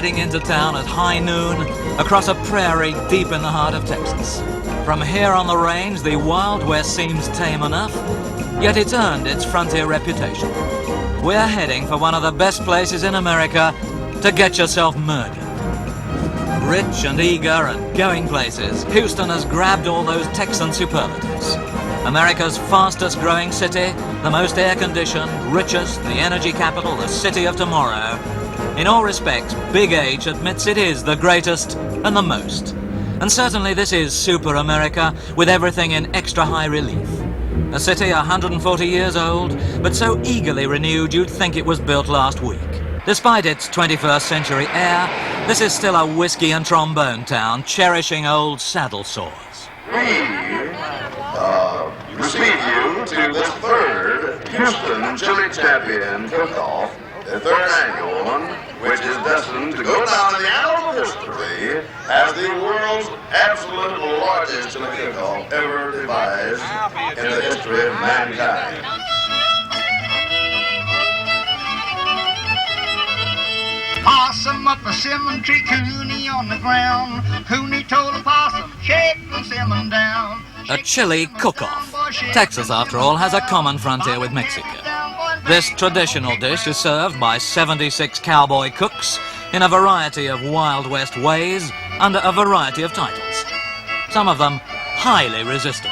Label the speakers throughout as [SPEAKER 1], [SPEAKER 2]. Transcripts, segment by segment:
[SPEAKER 1] riding into town at high noon across a prairie deep in the heart of Texas. From here on the range, the Wild West seems tame enough, yet it's earned its frontier reputation. We're heading for one of the best places in America to get yourself murdered. Rich and eager and going places, Houston has grabbed all those Texan superlatives. America's fastest growing city, the most air-conditioned, richest, the energy capital, the city of tomorrow. In all respects, Big H admits it is the greatest and the most. And certainly this is Super America, with everything in extra high relief. A city 140 years old, but so eagerly renewed you'd think it was built last week. Despite its 21st century air, this is still a whiskey and trombone town, cherishing old saddle sores.
[SPEAKER 2] We receive you to this third Houston Chili Champion Cook-Off, the third annual one, which is destined to go down in the annals of history as the world's absolute largest chili cook-off ever devised in the history of mankind.
[SPEAKER 3] Possum up a cinnamon tree, Cooney on the ground. Cooney told a possum, shake the cinnamon down.
[SPEAKER 1] A chili cook-off. Texas, after all, has a common frontier with Mexico. This traditional dish is served by 76 cowboy cooks in a variety of Wild West ways under a variety of titles. Some of them highly resistible.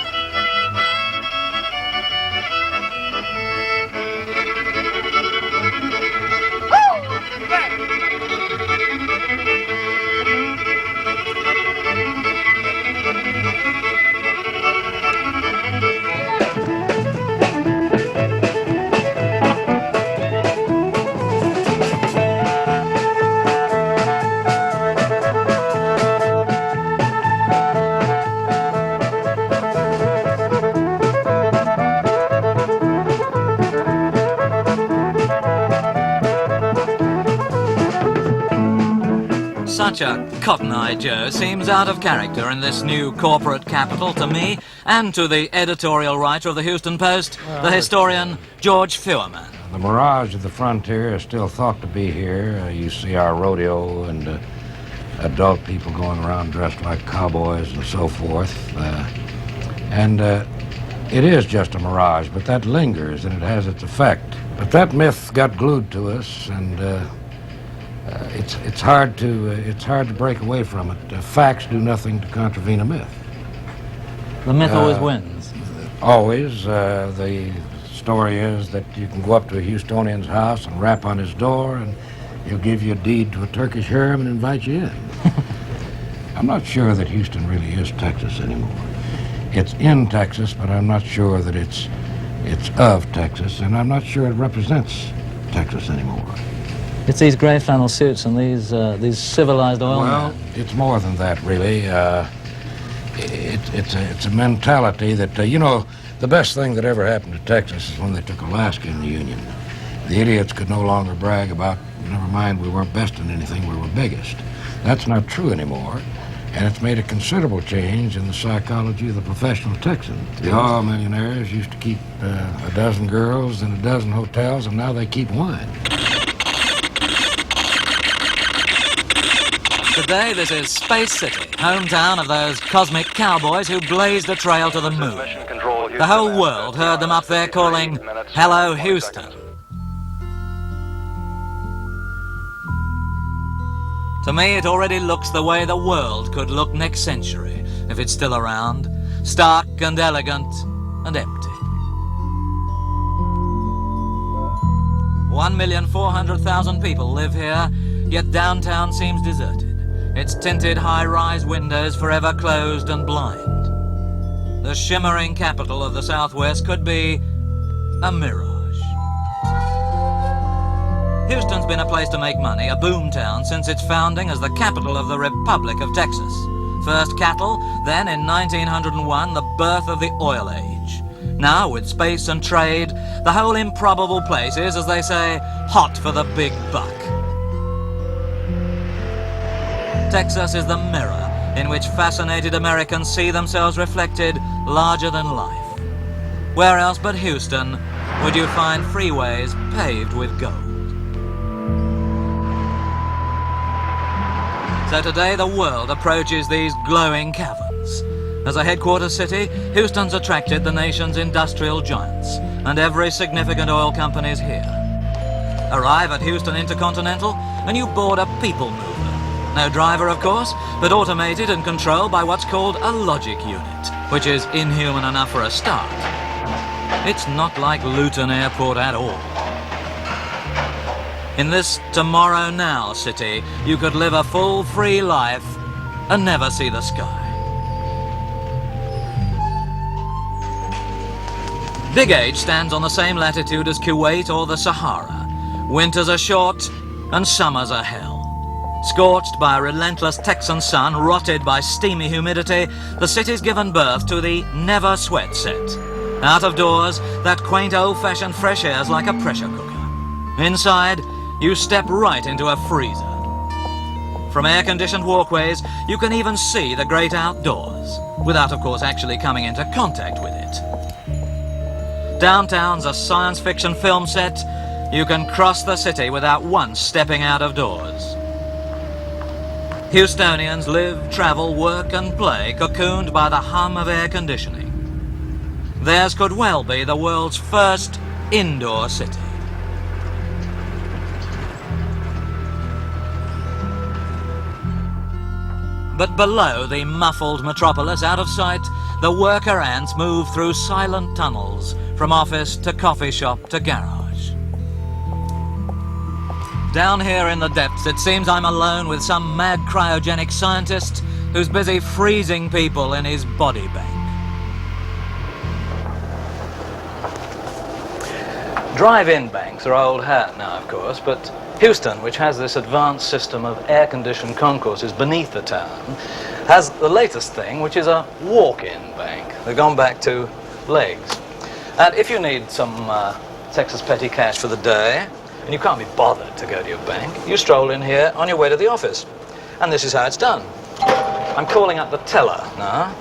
[SPEAKER 1] Such a Cotton-Eye Joe seems out of character in this new corporate capital to me and to the editorial writer of the Houston Post, the historian George Feuerman.
[SPEAKER 4] The mirage of the frontier is still thought to be here. You see our rodeo and adult people going around dressed like cowboys and so forth. It is just a mirage, but that lingers and it has its effect. But that myth got glued to us, and it's hard to break away from it. Facts do nothing to contravene a myth.
[SPEAKER 1] The myth always wins.
[SPEAKER 4] Always. The story is that you can go up to a Houstonian's house and rap on his door, and he'll give you a deed to a Turkish harem and invite you in. I'm not sure that Houston really is Texas anymore. It's in Texas, but I'm not sure that it's of Texas, and I'm not sure it represents Texas anymore.
[SPEAKER 1] It's these grey flannel suits and these civilized oil men.
[SPEAKER 4] Well, it's more than that, really. It's a mentality that, the best thing that ever happened to Texas is when they took Alaska in the Union. The idiots could no longer brag about, never mind, we weren't best in anything, we were biggest. That's not true anymore, and it's made a considerable change in the psychology of the professional Texan. The oil millionaires used to keep a dozen girls in a dozen hotels, and now they keep wine.
[SPEAKER 1] Today, this is Space City, hometown of those cosmic cowboys who blazed a trail to the moon. The whole world heard them up there calling, "Hello, Houston." To me, it already looks the way the world could look next century, if it's still around, stark and elegant and empty. 1,400,000 people live here, yet downtown seems deserted. Its tinted high-rise windows forever closed and blind. The shimmering capital of the Southwest could be a mirage. Houston's been a place to make money, a boomtown since its founding as the capital of the Republic of Texas. First cattle, then in 1901, the birth of the oil age. Now, with space and trade, the whole improbable place is, as they say, hot for the big buck. Texas is the mirror in which fascinated Americans see themselves reflected larger than life. Where else but Houston would you find freeways paved with gold? So today the world approaches these glowing caverns. As a headquarters city, Houston's attracted the nation's industrial giants, and every significant oil company's here. Arrive at Houston Intercontinental, and you board a people mover. No driver, of course, but automated and controlled by what's called a logic unit, which is inhuman enough for a start. It's not like Luton Airport at all. In this tomorrow now city, you could live a full, free life and never see the sky. Big H stands on the same latitude as Kuwait or the Sahara. Winters are short and summers are hell. Scorched by a relentless Texan sun, rotted by steamy humidity, the city's given birth to the never sweat set. Out of doors, that quaint old-fashioned fresh air's like a pressure cooker. Inside, you step right into a freezer. From air-conditioned walkways, you can even see the great outdoors, without, of course, actually coming into contact with it. Downtown's a science fiction film set. You can cross the city without once stepping out of doors. Houstonians live, travel, work and play, cocooned by the hum of air conditioning. Theirs could well be the world's first indoor city. But below the muffled metropolis, out of sight, the worker ants move through silent tunnels from office to coffee shop to garage. Down here in the depths, it seems I'm alone with some mad cryogenic scientist who's busy freezing people in his body bank. Drive-in banks are old hat now, of course, but Houston, which has this advanced system of air-conditioned concourses beneath the town, has the latest thing, which is a walk-in bank. They've gone back to legs. And if you need some Texas petty cash for the day, and you can't be bothered to go to your bank, you stroll in here on your way to the office. And this is how it's done. I'm calling up the teller now.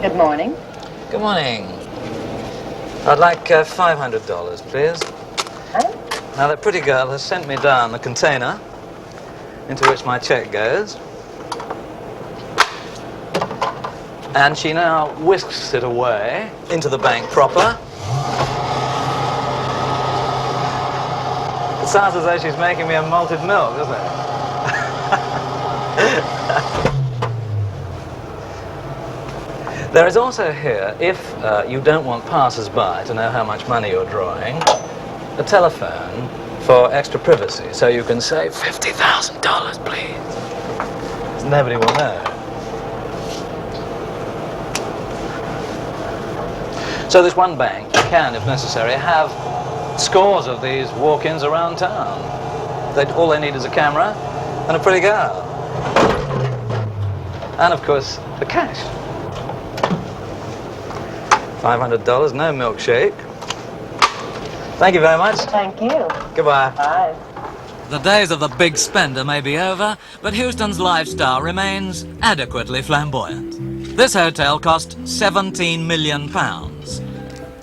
[SPEAKER 5] Good morning.
[SPEAKER 1] Good morning. I'd like $500, please.
[SPEAKER 5] Huh?
[SPEAKER 1] Now, that pretty girl has sent me down the container into which my check goes. And she now whisks it away into the bank proper. It sounds as though she's making me a malted milk, doesn't it? There is also here, if you don't want passers-by to know how much money you're drawing, a telephone for extra privacy, so you can say, $50,000, please. Nobody will know. So this one bank can, if necessary, have scores of these walk-ins around town. All they need is a camera and a pretty girl. And, of course, the cash. $500, no milkshake. Thank you very much.
[SPEAKER 5] Thank you.
[SPEAKER 1] Goodbye.
[SPEAKER 5] Bye.
[SPEAKER 1] The days of the big spender may be over, but Houston's lifestyle remains adequately flamboyant. This hotel cost £17 million.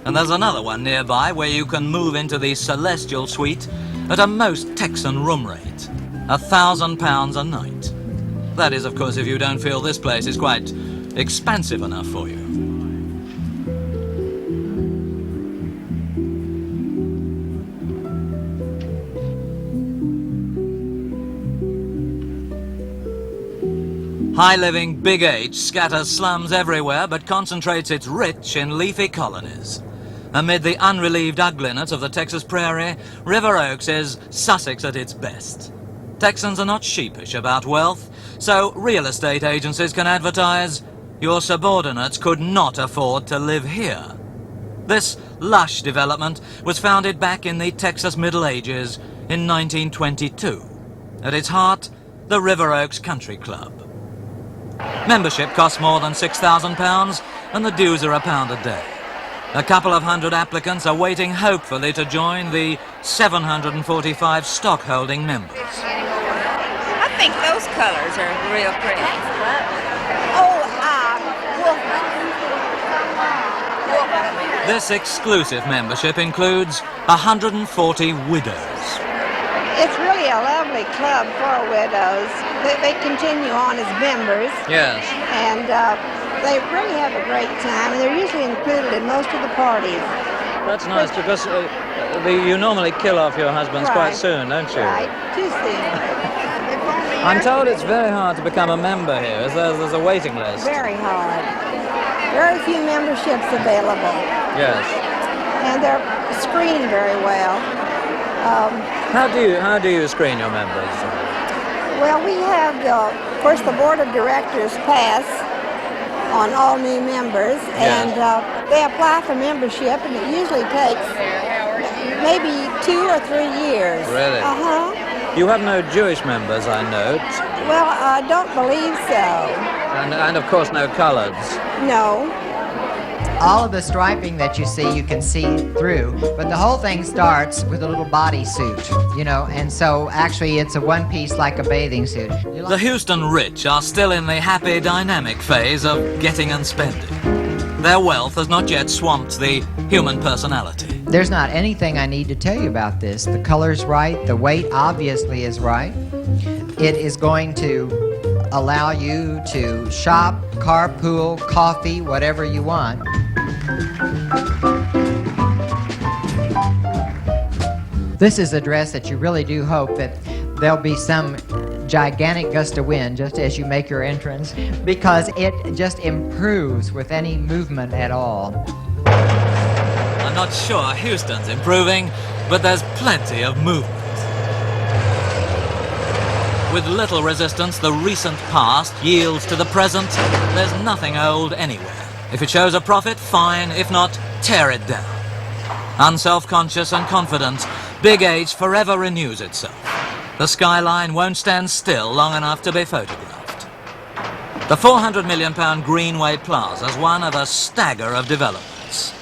[SPEAKER 1] And there's another one nearby where you can move into the celestial suite at a most Texan room rate, £1,000 a night. That is, of course, if you don't feel this place is quite expansive enough for you. High-living Big H scatters slums everywhere but concentrates its rich in leafy colonies. Amid the unrelieved ugliness of the Texas prairie, River Oaks is Sussex at its best. Texans are not sheepish about wealth, so real estate agencies can advertise, "Your subordinates could not afford to live here." This lush development was founded back in the Texas Middle Ages in 1922. At its heart, the River Oaks Country Club. Membership costs more than £6,000 and the dues are £1 a day. A couple of hundred applicants are waiting hopefully to join the 745 stock-holding members.
[SPEAKER 6] I think those colors are real pretty.
[SPEAKER 1] This exclusive membership includes 140 widows.
[SPEAKER 5] It's really a lovely club for widows. They continue on as members.
[SPEAKER 1] Yes.
[SPEAKER 5] And they really have a great time, and they're usually included in most of the parties.
[SPEAKER 1] That's nice because you normally kill off your husbands quite soon, don't you?
[SPEAKER 5] Right, too soon.
[SPEAKER 1] I'm told it's very hard to become a member here. There's a waiting list.
[SPEAKER 5] Very hard. Very few memberships available.
[SPEAKER 1] Yes.
[SPEAKER 5] And they're screened very well.
[SPEAKER 1] How do you screen your members?
[SPEAKER 5] Well, we have, of course, the board of directors pass on all new members, and they apply for membership, and it usually takes maybe 2 or 3 years.
[SPEAKER 1] Really?
[SPEAKER 5] Uh-huh.
[SPEAKER 1] You have no Jewish members, I note.
[SPEAKER 5] Well, I don't believe so.
[SPEAKER 1] And of course no coloreds.
[SPEAKER 5] No.
[SPEAKER 7] All of the striping that you can see through, but the whole thing starts with a little bodysuit, you know, and so actually it's a one piece like a bathing suit.
[SPEAKER 1] The Houston rich are still in the happy, dynamic phase of getting and spending. Their wealth has not yet swamped the human personality.
[SPEAKER 7] There's not anything I need to tell you about this. The color's right, the weight obviously is right. It is going to allow you to shop, carpool, coffee, whatever you want. This is a dress that you really do hope that there'll be some gigantic gust of wind just as you make your entrance, because it just improves with any movement at all.
[SPEAKER 1] I'm not sure Houston's improving, but there's plenty of movement. With little resistance, the recent past yields to the present. There's nothing old anywhere. If it shows a profit, fine. If not, tear it down. Unself-conscious and confident, Big H forever renews itself. The skyline won't stand still long enough to be photographed. The £400 million Greenway Plaza is one of a stagger of developments.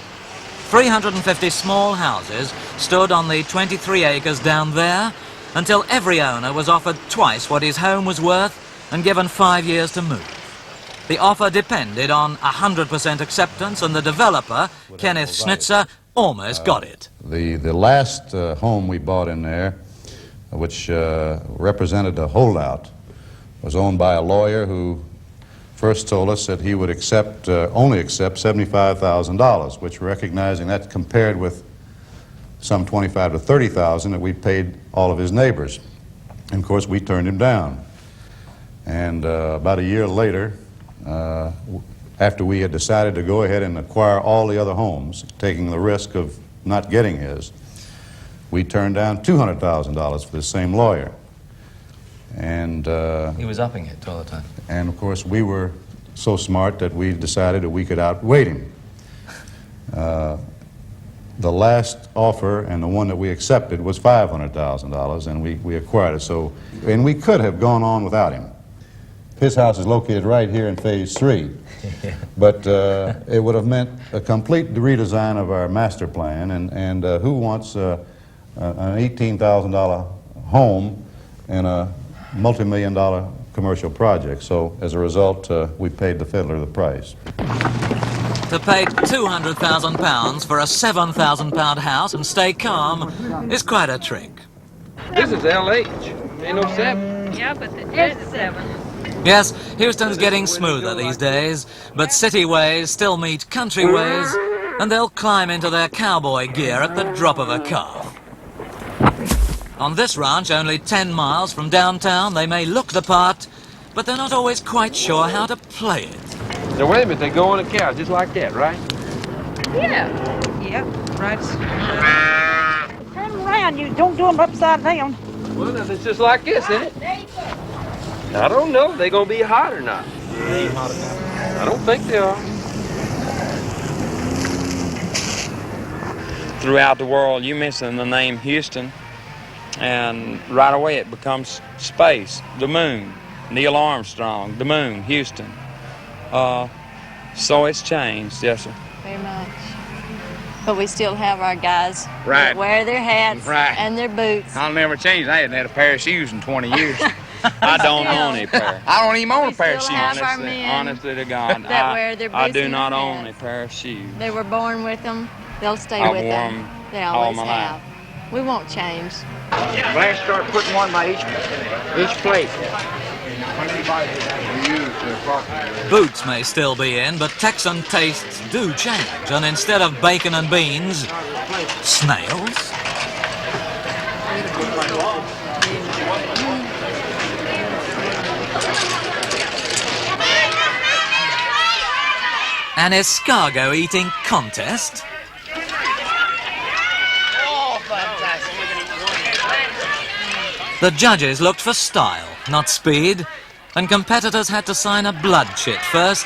[SPEAKER 1] 350 small houses stood on the 23 acres down there until every owner was offered twice what his home was worth and given 5 years to move. The offer depended on 100% acceptance, and the developer, Kenneth Schnitzer, almost got it.
[SPEAKER 8] The last home we bought in there, which represented a holdout, was owned by a lawyer who first told us that he would only accept $75,000, which, recognizing that compared with some $25,000 to $30,000 that we paid all of his neighbors. And of course we turned him down. And about a year later, after we had decided to go ahead and acquire all the other homes, taking the risk of not getting his, we turned down $200,000 for the same lawyer. And
[SPEAKER 1] he was upping it all the time.
[SPEAKER 8] And of course we were so smart that we decided that we could outweight him. The last offer and the one that we accepted was $500,000, and we acquired it. So, and we could have gone on without him. His house is located right here in Phase 3, but it would have meant a complete redesign of our master plan, and who wants an $18,000 home in a multi-million-dollar commercial project? So as a result, we paid the fiddler the price.
[SPEAKER 1] To pay £200,000 for a £7,000 house and stay calm is quite a trick.
[SPEAKER 9] This is LH. Ain't no 7.
[SPEAKER 6] Yeah, but it's 7.
[SPEAKER 1] Yes, Houston's getting smoother these days, but city ways still meet country ways, and they'll climb into their cowboy gear at the drop of a calf. On this ranch, only 10 miles from downtown, they may look the part, but they're not always quite sure how to play it.
[SPEAKER 9] Now wait a minute, they go on a cow just like that, right?
[SPEAKER 6] Yeah. Yep, right.
[SPEAKER 10] Turn them around, you don't do them upside down.
[SPEAKER 9] Well, now, it's just like this, isn't it? I don't know, they gonna be hot or not. They ain't hot enough. I don't think they are.
[SPEAKER 11] Throughout the world, you mention the name Houston, and right away it becomes space, the moon, Neil Armstrong, the moon, Houston. So it's changed, yes, sir.
[SPEAKER 12] Very much. But we still have our guys
[SPEAKER 13] Right.
[SPEAKER 12] that wear their hats
[SPEAKER 13] Right.
[SPEAKER 12] and their boots.
[SPEAKER 13] I'll never change. I hadn't had a pair of shoes in 20 years.
[SPEAKER 11] I don't own a pair.
[SPEAKER 13] I don't even own a pair of
[SPEAKER 12] still
[SPEAKER 13] shoes.
[SPEAKER 12] have our men
[SPEAKER 11] Honestly to God,
[SPEAKER 12] that wear their
[SPEAKER 11] I
[SPEAKER 12] boots
[SPEAKER 11] do
[SPEAKER 12] and
[SPEAKER 11] not
[SPEAKER 12] their
[SPEAKER 11] own a
[SPEAKER 12] hats.
[SPEAKER 11] pair of shoes.
[SPEAKER 12] They were born with them. They'll stay
[SPEAKER 11] I've
[SPEAKER 12] with
[SPEAKER 11] worn
[SPEAKER 12] them.
[SPEAKER 11] 'em
[SPEAKER 12] They
[SPEAKER 11] all
[SPEAKER 12] always
[SPEAKER 11] my
[SPEAKER 12] have.
[SPEAKER 11] life.
[SPEAKER 12] We won't change.
[SPEAKER 13] Let's start putting one by each plate.
[SPEAKER 1] Boots may still be in, but Texan tastes do change, and instead of bacon and beans, snails? An escargot eating contest? The judges looked for style, not speed, and competitors had to sign a blood chit first,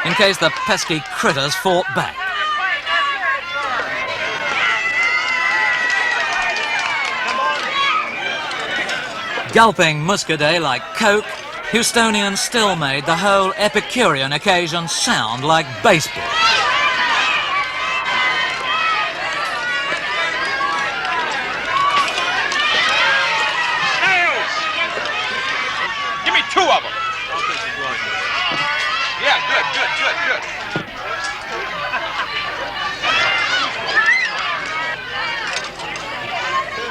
[SPEAKER 1] in case the pesky critters fought back. Gulping muscadet like Coke, Houstonians still made the whole Epicurean occasion sound like baseball.
[SPEAKER 13] Give me 2 of them. Yeah, good.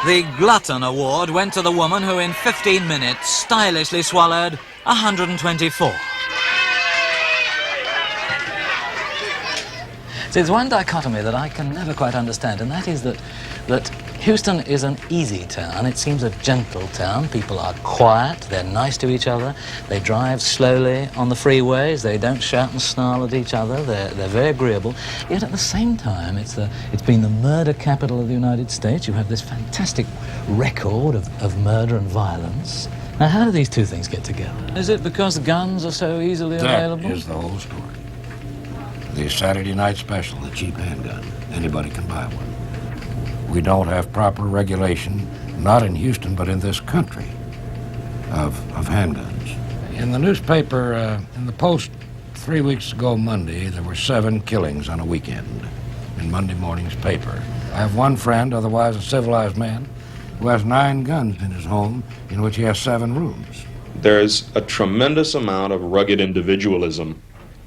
[SPEAKER 1] The Glutton Award went to the woman who in 15 minutes stylishly swallowed 124. So there's one dichotomy that I can never quite understand, and that is that Houston is an easy town. It seems a gentle town. People are quiet, they're nice to each other, they drive slowly on the freeways, they don't shout and snarl at each other, they're very agreeable. Yet at the same time, it's been the murder capital of the United States. You have this fantastic record of murder and violence. Now, how do these two things get together? Is it because guns are so easily available?
[SPEAKER 4] That is the whole story. The Saturday night special, the cheap handgun. Anybody can buy one. We don't have proper regulation, not in Houston, but in this country, of handguns. In the newspaper, in the Post 3 weeks ago Monday, there were 7 killings on a weekend in Monday morning's paper. I have one friend, otherwise a civilized man, who has 9 guns in his home, in which he has 7 rooms.
[SPEAKER 14] There's a tremendous amount of rugged individualism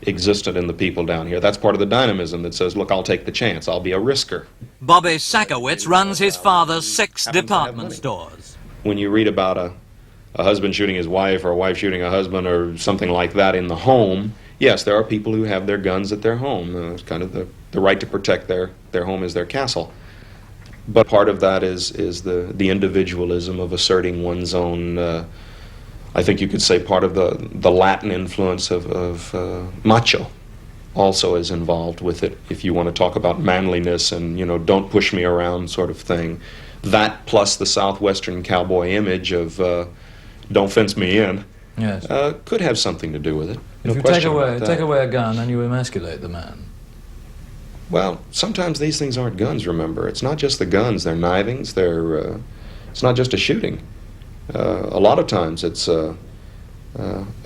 [SPEAKER 14] existent in the people down here. That's part of the dynamism that says, look, I'll take the chance. I'll be a risker.
[SPEAKER 1] Bobby Sakowitz runs his father's 6 department stores.
[SPEAKER 14] When you read about a husband shooting his wife or a wife shooting a husband or something like that in the home, yes, there are people who have their guns at their home. It's kind of the right to protect their home is their castle. But part of that is the individualism of asserting one's own I think you could say part of the Latin influence of macho also is involved with it, if you want to talk about manliness and, you know, don't push me around sort of thing. That plus the southwestern cowboy image of don't fence me in,
[SPEAKER 1] yes,
[SPEAKER 14] could have something to do with it.
[SPEAKER 1] If you take away a gun and you emasculate the man.
[SPEAKER 14] Well, sometimes these things aren't guns, remember. It's not just the guns, they're knivings, it's not just a shooting. A lot of times it's a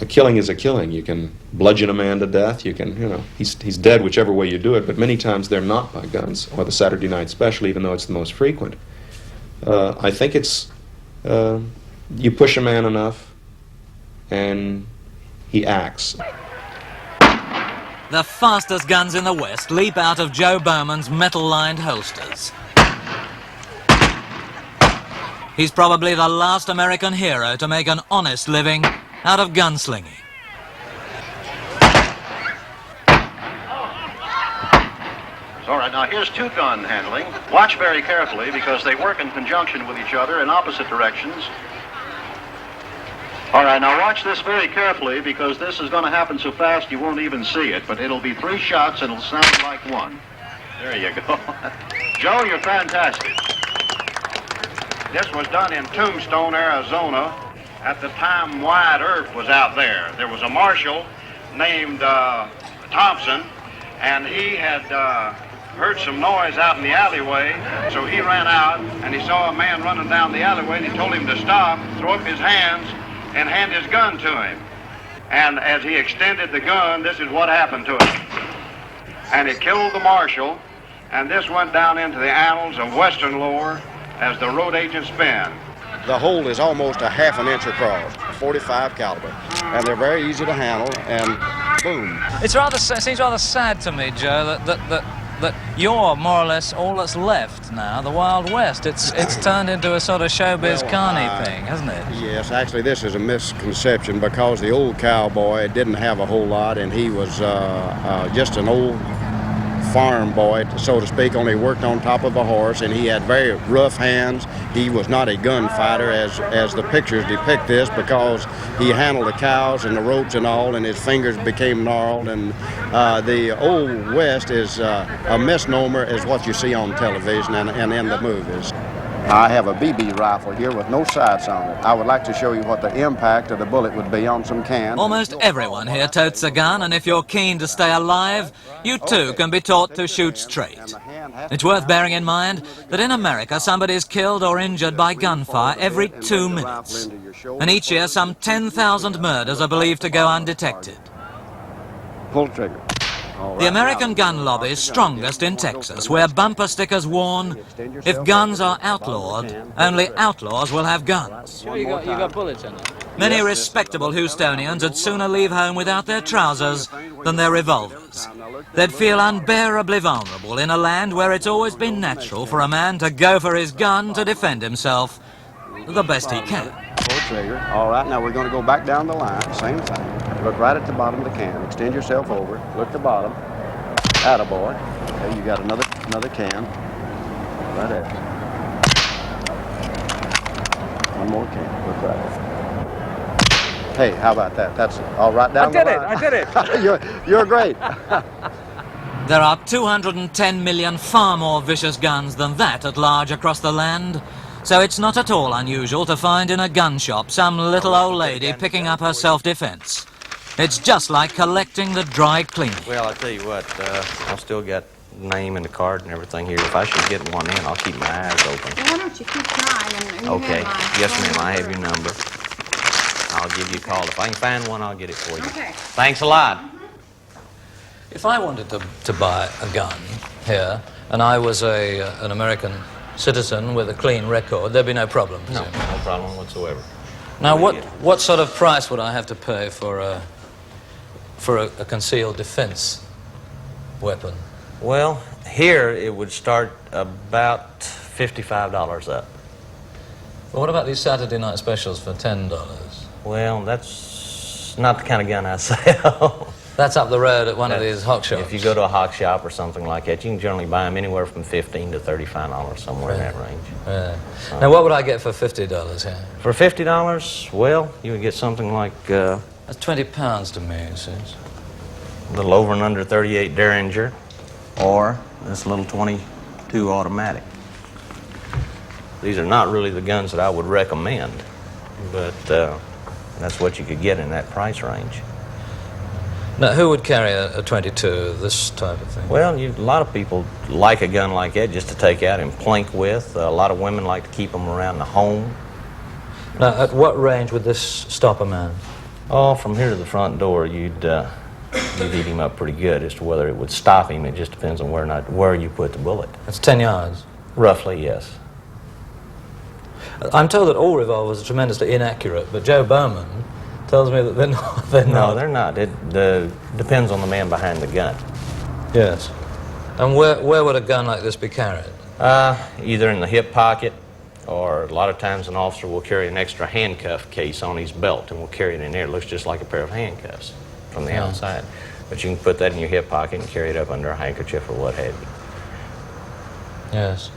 [SPEAKER 14] killing is a killing. You can bludgeon a man to death, you can, you know, he's dead whichever way you do it, but many times they're not by guns, or the Saturday night special, even though it's the most frequent. I think it's, you push a man enough and he acts.
[SPEAKER 1] The fastest guns in the West leap out of Joe Bowman's metal-lined holsters. He's probably the last American hero to make an honest living out of gunslinging.
[SPEAKER 15] All right, now here's 2-gun handling. Watch very carefully because they work in conjunction with each other in opposite directions. All right, now watch this very carefully because this is going to happen so fast you won't even see it, but it'll be 3 shots and it'll sound like 1. There you go. Joe, you're fantastic. This was done in Tombstone, Arizona, at the time Wyatt Earp was out there. There was a marshal named Thompson, and he had heard some noise out in the alleyway, so he ran out, and he saw a man running down the alleyway, and he told him to stop, throw up his hands, and hand his gun to him. And as he extended the gun, this is what happened to him. And it killed the marshal, and this went down into the annals of Western lore as the road agent's been.
[SPEAKER 16] The hole is almost a ½ inch across, 45 caliber, and they're very easy to handle, and boom.
[SPEAKER 1] It seems rather sad to me, Joe, that that you're more or less all that's left now, the Wild West. It's turned into a sort of showbiz carny thing, hasn't it?
[SPEAKER 16] Yes, actually this is a misconception because the old cowboy didn't have a whole lot, and he was just an old farm boy, so to speak, only worked on top of a horse, and he had very rough hands. He was not a gunfighter as the pictures depict this, because he handled the cows and the ropes and all, and his fingers became gnarled. And the Old West is a misnomer as what you see on television and in the movies. I have a BB rifle here with no sights on it. I would like to show you what the impact of the bullet would be on some cans.
[SPEAKER 1] Almost everyone here totes a gun, and if you're keen to stay alive, you too can be taught to shoot straight. It's worth bearing in mind that in America somebody is killed or injured by gunfire every 2 minutes. And each year some 10,000 murders are believed to go undetected.
[SPEAKER 16] Pull trigger.
[SPEAKER 1] The American gun lobby is strongest in Texas, where bumper stickers warn, if guns are outlawed, only outlaws will have guns.
[SPEAKER 11] Sure, you got bullets in it.
[SPEAKER 1] Many respectable Houstonians would sooner leave home without their trousers than their revolvers. They'd feel unbearably vulnerable in a land where it's always been natural for a man to go for his gun to defend himself the best he can.
[SPEAKER 16] Pull trigger. All right, now we're going to go back down the line, same thing. Look right at the bottom of the can. Extend yourself over. Look at the bottom. Attaboy. Okay, you got another can. Right there. One more can. Look right there. Hey, how about that? That's all right down the line.
[SPEAKER 11] I did it.
[SPEAKER 16] You're great.
[SPEAKER 1] There are 210 million far more vicious guns than that at large across the land. So it's not at all unusual to find in a gun shop some little old lady picking up her self-defense. It's just like collecting the dry cleaning.
[SPEAKER 17] Well, I tell you what, I'll still got name and the card and everything here. If I should get one in, I'll keep my eyes open.
[SPEAKER 6] Well, why don't you keep trying? And
[SPEAKER 17] Okay. Yes, ma'am. I have your number. I'll give you a call. If I can find one, I'll get it for you.
[SPEAKER 6] Okay.
[SPEAKER 17] Thanks a lot.
[SPEAKER 1] If I wanted to buy a gun here, and I was an American citizen with a clean record, there'd be no problem.
[SPEAKER 17] No, no problem whatsoever.
[SPEAKER 1] Now, what sort of price would I have to pay for a concealed defense weapon?
[SPEAKER 17] Well, here it would start about $55 up.
[SPEAKER 1] Well, what about these Saturday night specials for $10?
[SPEAKER 17] Well, that's not the kind of gun I sell.
[SPEAKER 1] That's up the road at one of these hock shops.
[SPEAKER 17] If you go to a hock shop or something like that, you can generally buy them anywhere from $15 to $35, somewhere in that range.
[SPEAKER 1] Yeah. Now, what would I get for $50 here?
[SPEAKER 17] For $50, well, you would get something like...
[SPEAKER 1] That's 20 pounds to me, it seems.
[SPEAKER 17] A little over and under 38 Derringer, or this little 22 automatic. These are not really the guns that I would recommend, but that's what you could get in that price range.
[SPEAKER 1] Now, who would carry a 22, this type of thing?
[SPEAKER 17] Well, a lot of people like a gun like that just to take out and plink with. A lot of women like to keep them around the home.
[SPEAKER 1] Now, at what range would this stop a man?
[SPEAKER 17] Oh, from here to the front door, you'd eat him up pretty good. As to whether it would stop him, it just depends on where you put the bullet.
[SPEAKER 1] That's 10 yards?
[SPEAKER 17] Roughly, yes.
[SPEAKER 1] I'm told that all revolvers are tremendously inaccurate, but Joe Bowman tells me that they're not.
[SPEAKER 17] No, they're not. It depends on the man behind the gun.
[SPEAKER 1] Yes. And where would a gun like this be carried?
[SPEAKER 17] Either in the hip pocket, or a lot of times an officer will carry an extra handcuff case on his belt, and will carry it in there. It looks just like a pair of handcuffs from the outside. But you can put that in your hip pocket and carry it up under a handkerchief or what have you.
[SPEAKER 1] Yes.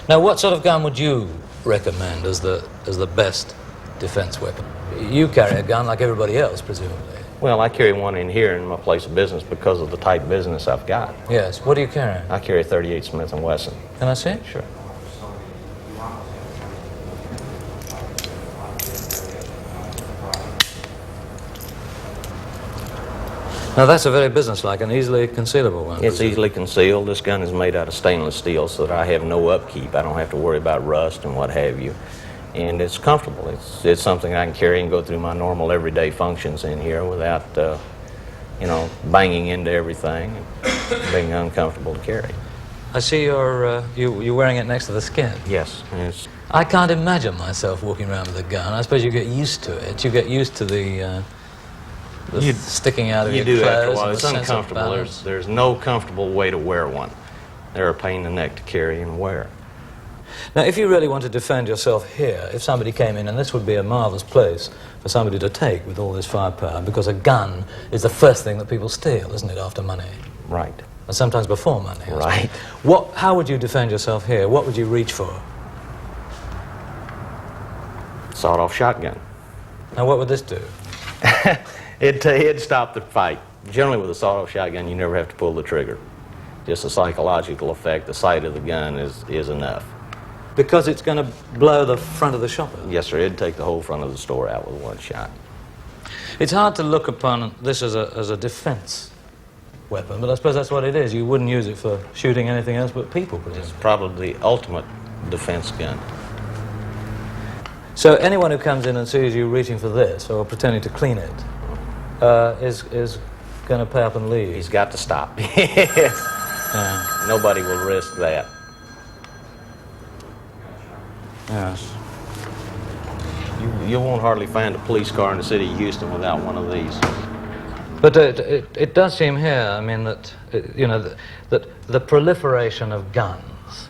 [SPEAKER 1] Now, what sort of gun would you recommend as the best defense weapon? You carry a gun like everybody else, presumably.
[SPEAKER 17] Well, I carry one in here in my place of business because of the type of business I've got.
[SPEAKER 1] Yes. What do you carry?
[SPEAKER 17] I carry a .38 Smith & Wesson.
[SPEAKER 1] Can I see it?
[SPEAKER 17] Sure.
[SPEAKER 1] Now, that's a very businesslike and easily concealable one.
[SPEAKER 17] It's easily concealed. This gun is made out of stainless steel, so that I have no upkeep. I don't have to worry about rust and what have you. And it's comfortable. It's something I can carry and go through my normal everyday functions in here without, banging into everything and being uncomfortable to carry.
[SPEAKER 1] I see you're wearing it next to the skin.
[SPEAKER 17] Yes.
[SPEAKER 1] I can't imagine myself walking around with a gun. I suppose you get used to it. You get used to The sticking out of
[SPEAKER 17] you
[SPEAKER 1] your
[SPEAKER 17] do after a
[SPEAKER 1] clothes
[SPEAKER 17] while.
[SPEAKER 1] and
[SPEAKER 17] It's
[SPEAKER 1] the sense of
[SPEAKER 17] uncomfortable.
[SPEAKER 1] balance.
[SPEAKER 17] There's no comfortable way to wear one. They're a pain in the neck to carry and wear.
[SPEAKER 1] Now, if you really want to defend yourself here, if somebody came in, and this would be a marvellous place for somebody to take with all this firepower, because a gun is the first thing that people steal, isn't it, after money?
[SPEAKER 17] Right.
[SPEAKER 1] And sometimes before money.
[SPEAKER 17] Right.
[SPEAKER 1] How would you defend yourself here? What would you reach for?
[SPEAKER 17] Sawed-off shotgun.
[SPEAKER 1] Now, what would this do?
[SPEAKER 17] It'd stop the fight. Generally, with a sawed-off shotgun, you never have to pull the trigger. Just a psychological effect. The sight of the gun is enough.
[SPEAKER 1] Because it's going to blow the front of the shop out?
[SPEAKER 17] Yes, sir. It'd take the whole front of the store out with one shot.
[SPEAKER 1] It's hard to look upon this as a defense weapon, but I suppose that's what it is. You wouldn't use it for shooting anything else but people, presumably.
[SPEAKER 17] It's probably the ultimate defense gun.
[SPEAKER 1] So anyone who comes in and sees you reaching for this or pretending to clean it is going to pay up and leave.
[SPEAKER 17] He's got to stop. Yes. Nobody will risk that.
[SPEAKER 1] Yes.
[SPEAKER 17] You won't hardly find a police car in the city of Houston without one of these.
[SPEAKER 1] But it does seem here, I mean, that, that the proliferation of guns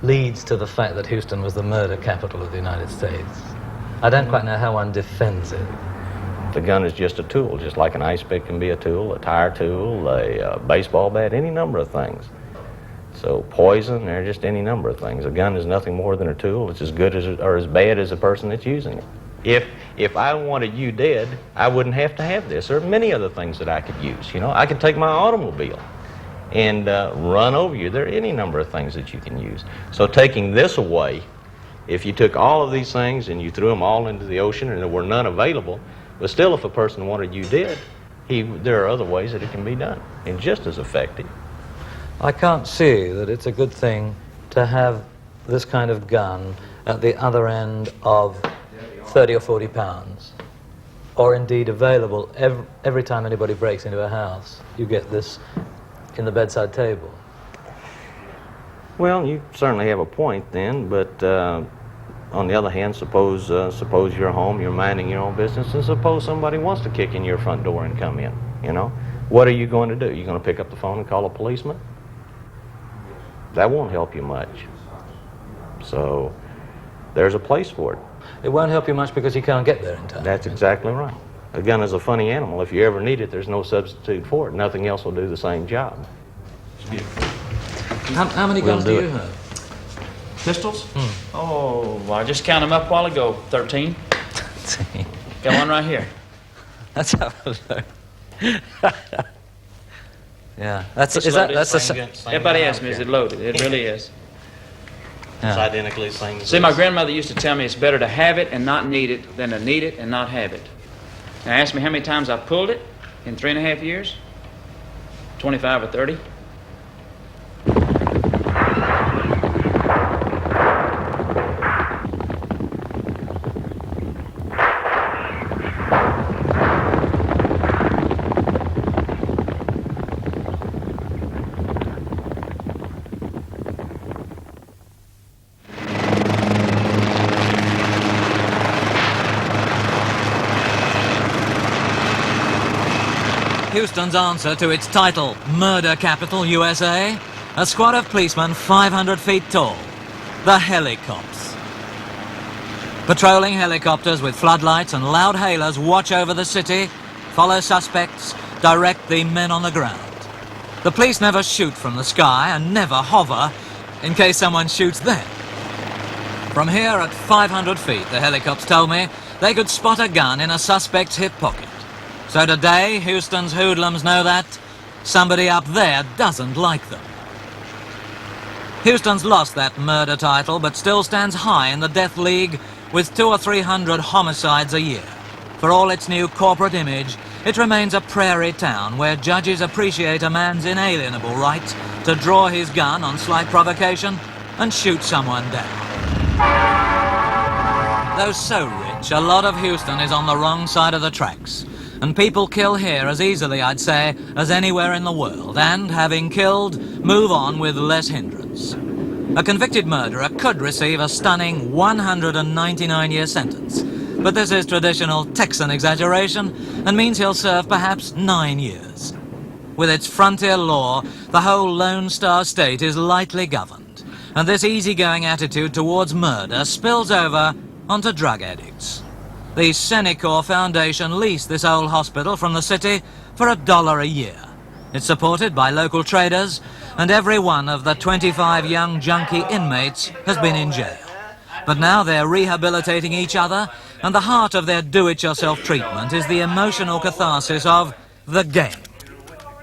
[SPEAKER 1] leads to the fact that Houston was the murder capital of the United States. I don't quite know how one defends it.
[SPEAKER 17] The gun is just a tool, just like an ice pick can be a tool, a tire tool, a baseball bat, any number of things. So poison, or just any number of things. A gun is nothing more than a tool. It's as good as or as bad as the person that's using it. If I wanted you dead, I wouldn't have to have this. There are many other things that I could use. You know, I could take my automobile and run over you. There are any number of things that you can use. So taking this away, if you took all of these things and you threw them all into the ocean and there were none available, but still if a person wanted you dead, there are other ways that it can be done and just as effective.
[SPEAKER 1] I can't see that it's a good thing to have this kind of gun at the other end of 30 or 40 pounds, or indeed available every time anybody breaks into a house. You get this in the bedside table.
[SPEAKER 17] Well, you certainly have a point then, but on the other hand, suppose you're home, you're minding your own business, and suppose somebody wants to kick in your front door and come in, you know? What are you going to do? You're going to pick up the phone and call a policeman? That won't help you much. So there's a place for it.
[SPEAKER 1] It won't help you much because you can't get there in time.
[SPEAKER 17] That's exactly right. A gun is a funny animal. If you ever need it, there's no substitute for it. Nothing else will do the same job.
[SPEAKER 1] How many guns do you have?
[SPEAKER 18] Pistols? Oh, I just counted them up a while ago. 13. Got one right here.
[SPEAKER 1] Let's have a look. Yeah, that's
[SPEAKER 18] everybody asks me, is it loaded? It really is.
[SPEAKER 17] It's identically the same as
[SPEAKER 18] See, my
[SPEAKER 17] this.
[SPEAKER 18] grandmother used to tell me it's better to have it and not need it than to need it and not have it. Now, ask me how many times I've pulled it in 3.5 years? 25 or 30?
[SPEAKER 1] Houston's answer to its title, Murder Capital USA, a squad of policemen 500 feet tall, the Helicops. Patrolling helicopters with floodlights and loud hailers watch over the city, follow suspects, direct the men on the ground. The police never shoot from the sky and never hover in case someone shoots them. From here at 500 feet, the Helicops told me, they could spot a gun in a suspect's hip pocket. So today, Houston's hoodlums know that somebody up there doesn't like them. Houston's lost that murder title, but still stands high in the death league with 200 or 300 homicides a year. For all its new corporate image, it remains a prairie town where judges appreciate a man's inalienable right to draw his gun on slight provocation and shoot someone down. Though so rich, a lot of Houston is on the wrong side of the tracks. And people kill here as easily, I'd say, as anywhere in the world, and, having killed, move on with less hindrance. A convicted murderer could receive a stunning 199-year sentence, But this is traditional Texan exaggeration and means he'll serve perhaps 9 years. With its frontier law, the whole Lone Star State is lightly governed, and this easygoing attitude towards murder spills over onto drug addicts. The Senecor Foundation leased this old hospital from the city for $1 a year. It's supported by local traders, and every one of the 25 young junkie inmates has been in jail. But now they're rehabilitating each other, and the heart of their do-it-yourself treatment is the emotional catharsis of the game.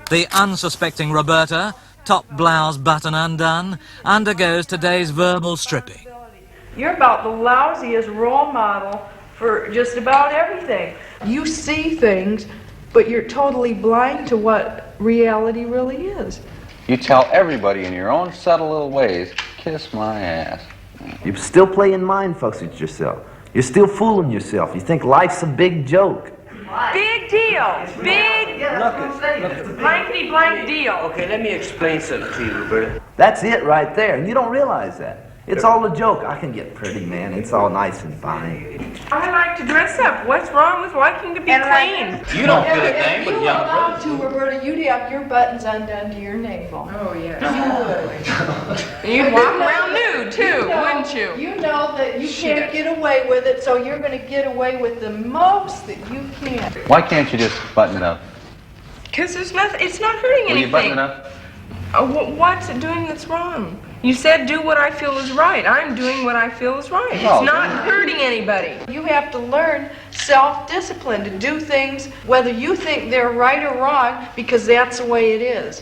[SPEAKER 1] The unsuspecting Roberta, top blouse button undone, undergoes today's verbal stripping.
[SPEAKER 19] You're about the lousiest role model for just about everything. You see things, but you're totally blind to what reality really is.
[SPEAKER 20] You tell everybody in your own subtle little ways, kiss my ass.
[SPEAKER 21] You're still playing mind fucks with yourself. You're still fooling yourself. You think life's a big joke.
[SPEAKER 19] Big deal. Big, blankety blank deal.
[SPEAKER 13] Okay, let me explain something to you, Roberta.
[SPEAKER 21] That's it right there, and you don't realize that. It's all a joke. I can get pretty, man. It's all nice and fine.
[SPEAKER 19] I like to dress up. What's wrong with liking to be clean?
[SPEAKER 13] You don't feel a thing, but
[SPEAKER 19] you
[SPEAKER 13] young
[SPEAKER 19] allowed to, Roberta, you'd have your buttons undone to your navel. Oh, yeah. You would. You'd walk around nude, too, wouldn't you? You know that you can't get away with it, so you're going to get away with the most that you can.
[SPEAKER 20] Why can't you just button it up?
[SPEAKER 19] Because there's nothing, it's not hurting
[SPEAKER 20] Will
[SPEAKER 19] anything.
[SPEAKER 20] you button it up?
[SPEAKER 19] What's it doing that's wrong? You said do what I feel is right. I'm doing what I feel is right.
[SPEAKER 20] No,
[SPEAKER 19] it's not hurting anybody. You have to learn self-discipline to do things whether you think they're right or wrong, because that's the way it is.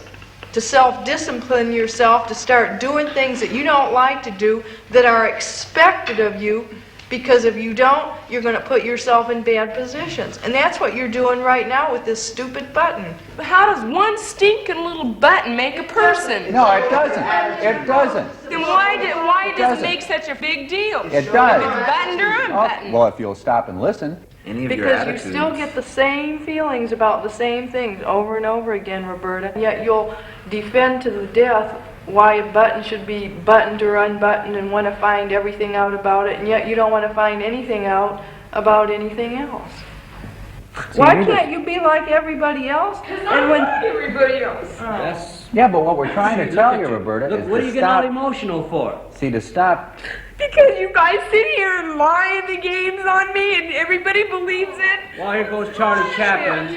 [SPEAKER 19] To self-discipline yourself, to start doing things that you don't like to do, that are expected of you, because if you don't, you're going to put yourself in bad positions. And that's what you're doing right now with this stupid button. But how does one stinking little button make a person?
[SPEAKER 20] No, it doesn't. It doesn't.
[SPEAKER 19] Then why does it make such a big deal?
[SPEAKER 20] It does.
[SPEAKER 19] If it's buttoned or unbuttoned.
[SPEAKER 20] Well, if you'll stop and listen.
[SPEAKER 19] Because you still get the same feelings about the same things over and over again, Roberta. Yet you'll defend to the death why a button should be buttoned or unbuttoned and want to find everything out about it, and yet you don't want to find anything out about anything else. Why can't you be like everybody else?
[SPEAKER 13] Because I'm like everybody else.
[SPEAKER 20] Yeah, but what we're trying to tell you, Roberta,
[SPEAKER 13] Look,
[SPEAKER 20] is
[SPEAKER 13] what
[SPEAKER 20] to
[SPEAKER 13] are you getting all
[SPEAKER 20] stop.
[SPEAKER 13] emotional for?
[SPEAKER 20] See, to stop.
[SPEAKER 19] Because you guys sit here and lie in the games on me and everybody believes it.
[SPEAKER 13] Well, here goes Charlie Chaplin.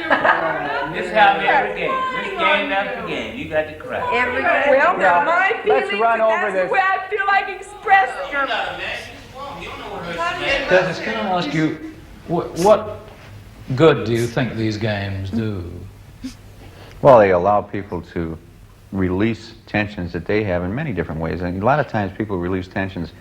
[SPEAKER 13] This happened every game. This game after game. You got to cry.
[SPEAKER 19] Every game. Well, they're my feelings,
[SPEAKER 20] let's run over
[SPEAKER 19] and that's
[SPEAKER 20] this.
[SPEAKER 19] the way I feel like expressing them.
[SPEAKER 22] Dennis, can I ask you, what good do you think these games do?
[SPEAKER 20] Well, they allow people to release tensions that they have in many different ways. And a lot of times people release tensions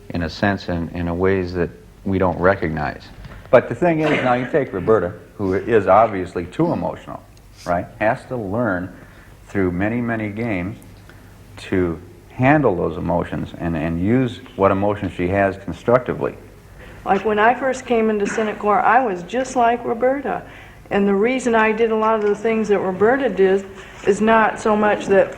[SPEAKER 20] in a sense in a ways that we don't recognize. But the thing is, now you take Roberta, who is obviously too emotional, right? Has to learn through many, many games to handle those emotions and use what emotions she has constructively.
[SPEAKER 19] Like when I first came into Senate Corps, I was just like Roberta. And the reason I did a lot of the things that Roberta did is not so much that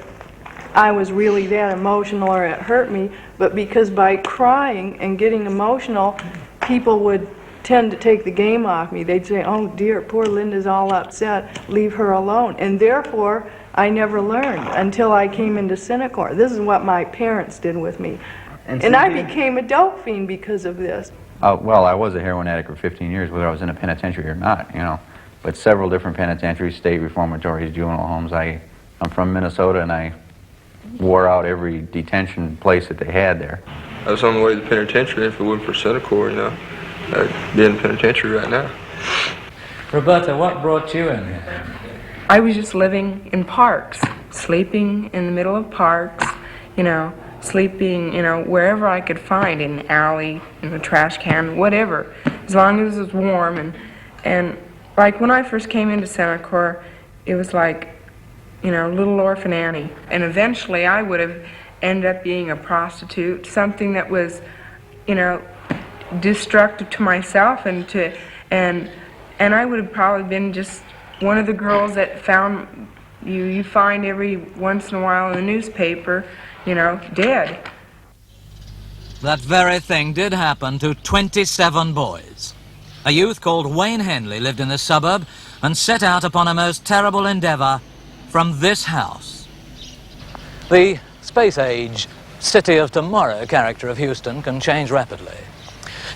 [SPEAKER 19] I was really that emotional or it hurt me, but because by crying and getting emotional, people would tend to take the game off me. They'd say, oh dear, poor Linda's all upset, leave her alone. And therefore, I never learned until I came into Senate Corps. This is what my parents did with me. And I became a dope fiend because of this.
[SPEAKER 20] Well, I was a heroin addict for 15 years, whether I was in a penitentiary or not, you know. But several different penitentiaries, state reformatories, juvenile homes. I'm from Minnesota, and I wore out every detention place that they had there.
[SPEAKER 9] I was on the way to the penitentiary. If it wasn't for Senate Corps, you know, I'd be in the penitentiary right now.
[SPEAKER 22] Roberta, what brought you in here?
[SPEAKER 19] I was just living in parks, sleeping in the middle of parks, you know, sleeping, you know, wherever I could find, in an alley, in a trash can, whatever, as long as it was warm. And like when I first came into Senate Corps, it was like, you know, Little Orphan Annie. And eventually I would have ended up being a prostitute, something that was, you know, destructive to myself and I would have probably been just one of the girls that found you find every once in a while in the newspaper, you know, dead.
[SPEAKER 1] That very thing did happen to 27 boys. A youth called Wayne Henley lived in this suburb and set out upon a most terrible endeavour from this house. The space-age city of tomorrow character of Houston can change rapidly.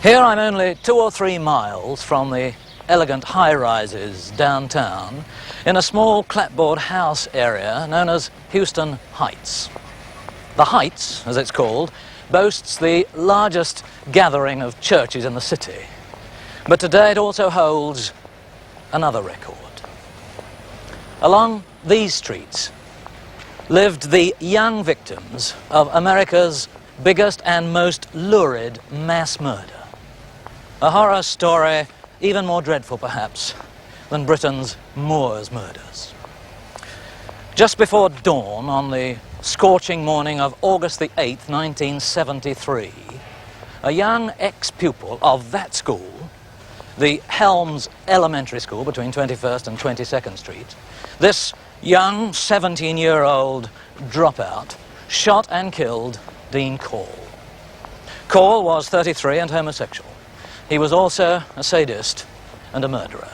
[SPEAKER 1] Here I'm only 2 or 3 miles from the elegant high-rises downtown in a small clapboard house area known as Houston Heights. The Heights, as it's called, boasts the largest gathering of churches in the city. But today it also holds another record. Along these streets lived the young victims of America's biggest and most lurid mass murder. A horror story even more dreadful, perhaps, than Britain's Moors murders. Just before dawn on the scorching morning of August the 8th, 1973, a young ex-pupil of that school, the Helms Elementary School between 21st and 22nd Street, this young 17-year-old dropout shot and killed Dean Call. Call was 33 and homosexual. He was also a sadist and a murderer.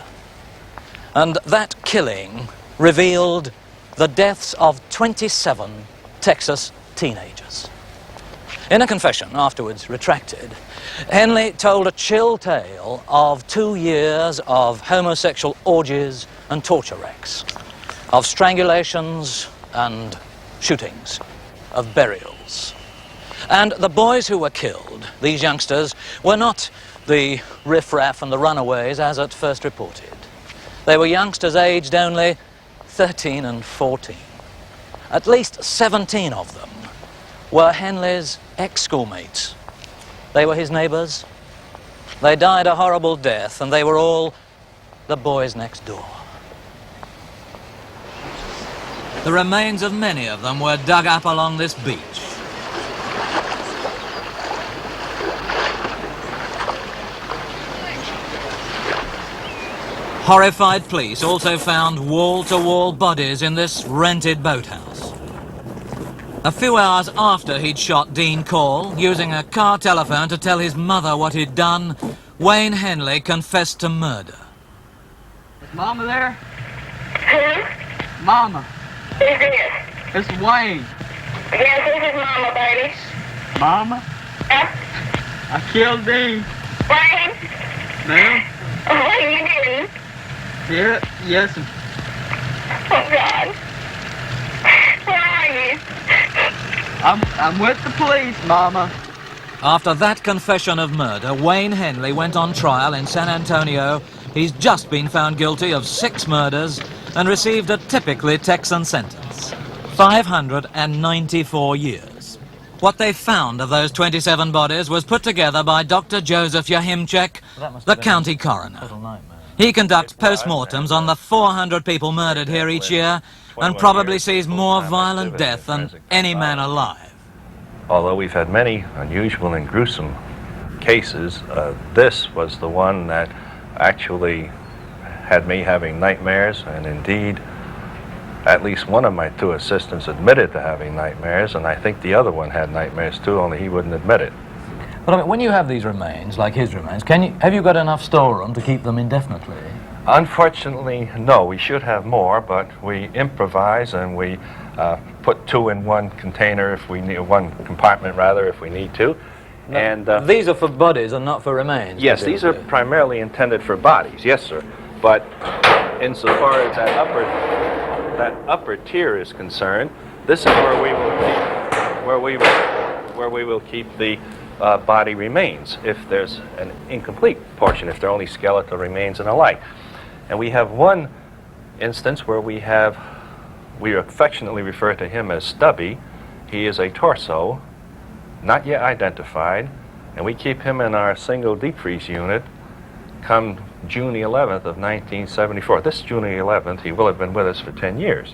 [SPEAKER 1] And that killing revealed the deaths of 27 Texas teenagers. In a confession, afterwards retracted, Henley told a chill tale of 2 years of homosexual orgies and torture wrecks, of strangulations and shootings, of burials. And the boys who were killed, these youngsters, were not the riffraff and the runaways as at first reported. They were youngsters aged only 13 and 14. At least 17 of them were Henley's ex-schoolmates. They were his neighbours. They died a horrible death, and they were all the boys next door. The remains of many of them were dug up along this beach. Horrified police also found wall-to-wall bodies in this rented boathouse. A few hours after he'd shot Dean Call, using a car telephone to tell his mother what he'd done, Wayne Henley confessed to murder.
[SPEAKER 2] Is Mama there?
[SPEAKER 10] Who?
[SPEAKER 2] Mama.
[SPEAKER 10] Who's this?
[SPEAKER 2] It's Wayne.
[SPEAKER 10] Yes, this is Mama, baby.
[SPEAKER 2] Mama?
[SPEAKER 10] Huh?
[SPEAKER 2] I killed Dean.
[SPEAKER 10] Wayne?
[SPEAKER 2] Ma'am?
[SPEAKER 10] What are you doing?
[SPEAKER 2] Yes.
[SPEAKER 10] Oh, God. Where are you?
[SPEAKER 2] I'm with the police, Mama.
[SPEAKER 1] After that confession of murder, Wayne Henley went on trial in San Antonio. He's just been found guilty of 6 murders and received a typically Texan sentence, 594 years. What they found of those 27 bodies was put together by Dr. Joseph Yahimchek, the county coroner. He conducts post-mortems on the 400 people murdered here each year and probably sees more violent death than any man alive.
[SPEAKER 3] Although we've had many unusual and gruesome cases, this was the one that actually had me having nightmares, and indeed at least one of my 2 assistants admitted to having nightmares, and I think the other one had nightmares too, only he wouldn't admit it.
[SPEAKER 22] But I mean, when you have these remains, like his remains, have you got enough storeroom to keep them indefinitely?
[SPEAKER 3] Unfortunately, no. We should have more, but we improvise and we put 2 in one container if we need, one compartment rather, if we need to.
[SPEAKER 22] No,
[SPEAKER 3] and
[SPEAKER 22] these are for bodies and not for remains.
[SPEAKER 3] Yes, these are primarily intended for bodies. Yes, sir. But insofar as that upper tier is concerned, this is where we will keep the body remains if there's an incomplete portion, if there are only skeletal remains and the like. And we have one instance where we affectionately refer to him as Stubby. He is a torso, not yet identified, and we keep him in our single deep freeze unit come June 11th of 1974. This June 11th, he will have been with us for 10 years.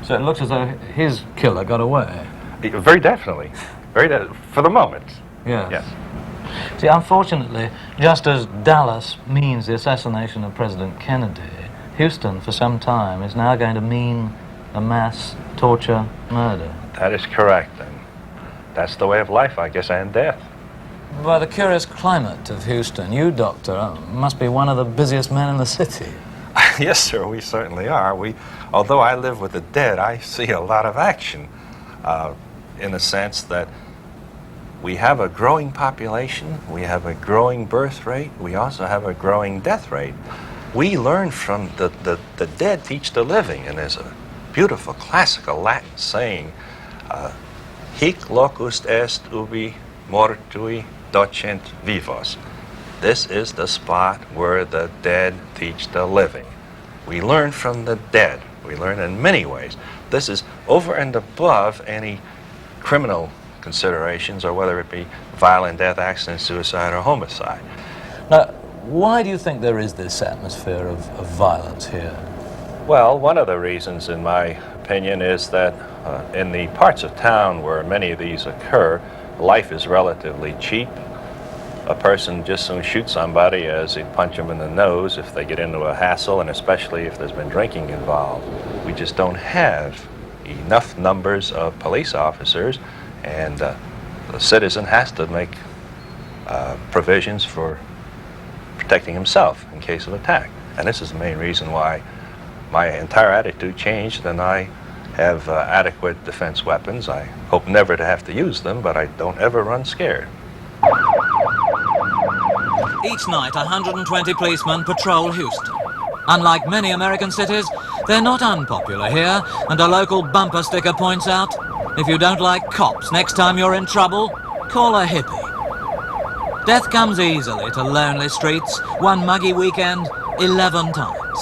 [SPEAKER 22] So it looks as though his killer got away.
[SPEAKER 3] Very definitely. For the moment.
[SPEAKER 22] Yes.
[SPEAKER 3] Yes.
[SPEAKER 22] See, unfortunately, just as Dallas means the assassination of President Kennedy, Houston, for some time, is now going to mean a mass torture murder.
[SPEAKER 3] That is correct. And that's the way of life, I guess, and death.
[SPEAKER 22] By the curious climate of Houston, you, Doctor, must be one of the busiest men in the city.
[SPEAKER 3] Yes, sir, we certainly are. Although I live with the dead, I see a lot of action in the sense that we have a growing population, we have a growing birth rate, we also have a growing death rate. We learn from the dead teach the living, and there's a beautiful classical Latin saying, hic locus est ubi mortui docent vivos. This is the spot where the dead teach the living. We learn from the dead. We learn in many ways. This is over and above any criminal considerations, or whether it be violent death, accident, suicide, or homicide.
[SPEAKER 22] Now, why do you think there is this atmosphere of violence here?
[SPEAKER 3] Well, one of the reasons, in my opinion, is that in the parts of town where many of these occur, life is relatively cheap. A person just soon shoots somebody as he'd punch them in the nose if they get into a hassle, and especially if there's been drinking involved. We just don't have enough numbers of police officers, and the citizen has to make provisions for protecting himself in case of attack. And this is the main reason why my entire attitude changed, and I have adequate defense weapons. I hope never to have to use them, but I don't ever run scared.
[SPEAKER 1] Each night, 120 policemen patrol Houston. Unlike many American cities, they're not unpopular here, and a local bumper sticker points out, if you don't like cops next time you're in trouble, call a hippie. Death comes easily to lonely streets, one muggy weekend, 11 times.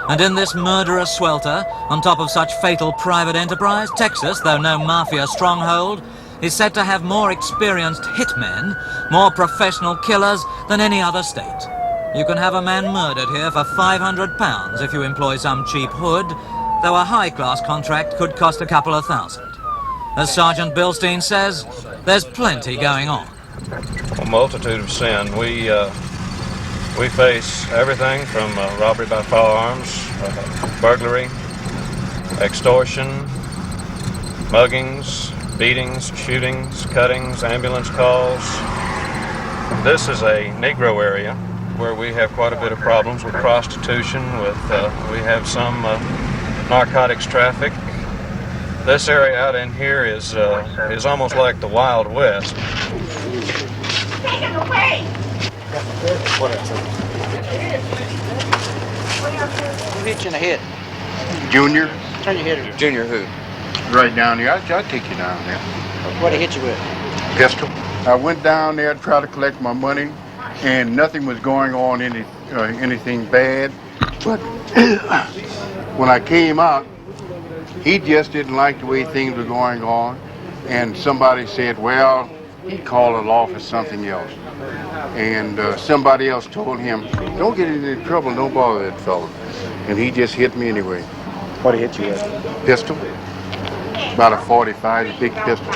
[SPEAKER 1] And in this murderous swelter, on top of such fatal private enterprise, Texas, though no mafia stronghold, is said to have more experienced hitmen, more professional killers than any other state. You can have a man murdered here for £500 if you employ some cheap hood, though a high-class contract could cost a couple of thousand. As Sergeant Bilstein says, there's plenty going on.
[SPEAKER 5] A multitude of sin. We face everything from robbery by firearms, burglary, extortion, muggings, beatings, shootings, cuttings, ambulance calls. This is a Negro area where we have quite a bit of problems with prostitution, we have some narcotics traffic. This area out in here is almost like the Wild West.
[SPEAKER 10] Take him away!
[SPEAKER 2] Who hit you in the head?
[SPEAKER 7] Junior?
[SPEAKER 2] Turn your head.
[SPEAKER 7] Junior who? Right down there. I'll take you down there.
[SPEAKER 2] What'd he hit you with?
[SPEAKER 7] Pistol. I went down there to try to collect my money, and nothing was going on, anything bad. But when I came out, he just didn't like the way things were going on, and somebody said, well, he'd call it off as something else. And somebody else told him, don't get into any trouble, don't bother that fella. And he just hit me anyway.
[SPEAKER 2] What did he hit you with?
[SPEAKER 7] Pistol. About a 45, a big pistol.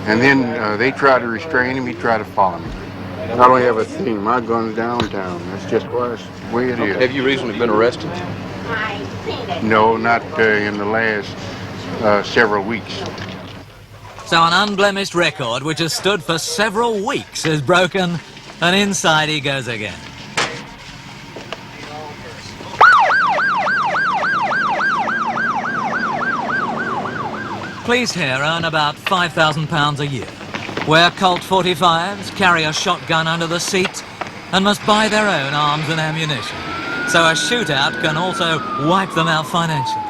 [SPEAKER 7] And then they tried to restrain him, he tried to follow me. I don't have a thing, my gun's downtown. That's just the way it is.
[SPEAKER 5] Have you recently been arrested?
[SPEAKER 7] No, not in the last several weeks.
[SPEAKER 1] So an unblemished record, which has stood for several weeks, is broken, and inside he goes again. Police here earn about £5,000 a year, wear Colt 45s, carry a shotgun under the seat, and must buy their own arms and ammunition. So a shootout can also wipe them out financially.